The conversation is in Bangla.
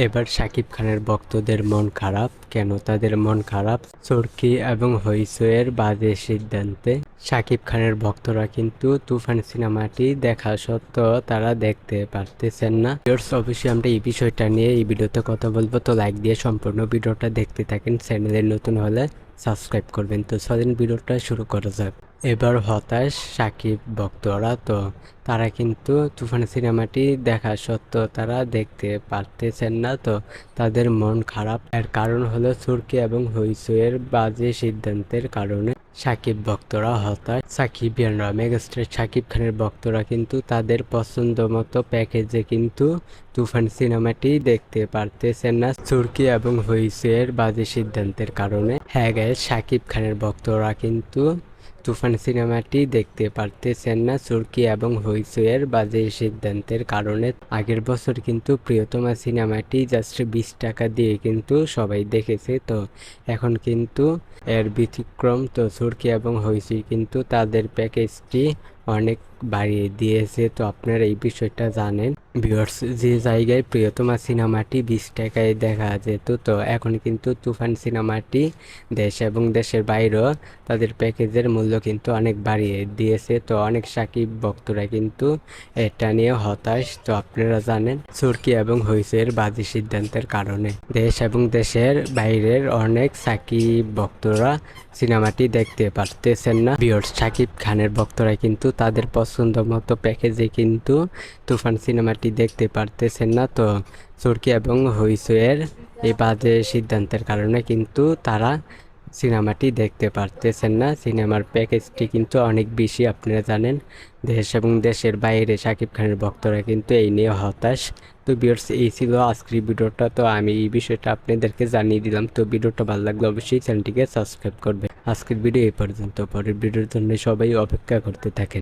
এবার শাকিব খানের ভক্তদের মন খারাপ। কেন তাদের মন খারাপ? চরকি এবং হইচইয়ের বাজে সিদ্ধান্তে শাকিব খানের ভক্তরা কিন্তু তুফান সিনেমাটি দেখা সত্ত্বেও তারা দেখতে পারতেছেন না। অবশ্যই আমরা এই বিষয়টা নিয়ে এই ভিডিওতে কথা বলবো, তো লাইক দিয়ে সম্পূর্ণ ভিডিওটা দেখতে থাকেন। চ্যানেলে নতুন হলে সাবস্ক্রাইব করবেন। তো চলেন ভিডিওটা শুরু করা যাক। এবার হতাশ শাকিব ভক্তরা, তো তারা কিন্তু তুফান সিনেমাটি দেখা সত্ত্বেও তারা দেখতে পারতেছেন না। তো তাদের মন খারাপ। এর কারণ হলো চরকি এবং হইচইয়ের বাজে সিদ্ধান্তের কারণে শাকিব ভক্তরা হতাশ। সাকিবিয়ানরা, মেগাস্টার শাকিব খানের ভক্তরা কিন্তু তাদের পছন্দ মতো প্যাকেজে কিন্তু তুফান সিনেমাটি দেখতে পারতেছেন না চরকি এবং হইচইয়ের বাজে সিদ্ধান্তের কারণে। হ্যাঁ গাইস, শাকিব খানের ভক্তরা কিন্তু তুফান সিনেমাটি দেখতে পারতেছেন না চরকি এবং হইচইয়ের বাজে সিদ্ধান্তের কারণে। আগের বছর কিন্তু প্রিয়তমা সিনেমাটি জাস্ট 20 টাকা দিয়ে কিন্তু সবাই দেখেছে। তো এখন কিন্তু এর ব্যতিক্রম। তো চরকি এবং হইচই কিন্তু তাদের প্যাকেজটি অনেক বাড়িয়ে দিয়েছে। তো আপনারা এই বিষয়টা জানেন ভিউয়ার্স, যে জায়গায় প্রিয়তমা সিনেমাটি 20 টাকায় দেখা যেত, তো এখন কিন্তু তুফান সিনেমাটি দেশ এবং দেশের বাইরেও তাদের প্যাকেজের মূল্য কিন্তু অনেক বাড়িয়ে দিয়েছে। তো অনেক সাকিব ভক্তরা কিন্তু এটা নিয়ে হতাশ। তো আপনারা জানেন চরকি এবং হইচইয়ের বাজে সিদ্ধান্তের কারণে দেশ এবং দেশের বাইরের অনেক সাকিব ভক্তরা সিনেমাটি দেখতে পারতেছেন না। ভিউয়ার্স, শাকিব খানের ভক্তরা কিন্তু তাদের পছন্দ মতো প্যাকেজে কিন্তু তুফান সিনেমাটি দেখতে পারতেছেন না। তো চরকি এবং হইচইয়ের এই বাজে সিদ্ধান্তের কারণে কিন্তু তারা সিনেমাটি দেখতে পারতেছেন না। সিনেমার প্যাকেজটি কিন্তু অনেক বেশি, আপনারা জানেন দেশ এবং দেশের বাইরে শাকিব খানের ভক্তরা কিন্তু এই নিয়ে হতাশ। তো ভিউয়ার্স, এই ছিল আজকের ভিডিওটা। তো আমি এই বিষয়টা আপনাদেরকে জানিয়ে দিলাম। তো ভিডিওটা ভালো লাগলে অবশ্যই চ্যানেলটিকে সাবস্ক্রাইব করবেন। আজকের ভিডিও এই পর্যন্ত। পরের ভিডিওর জন্য সবাই অপেক্ষা করতে থাকেন।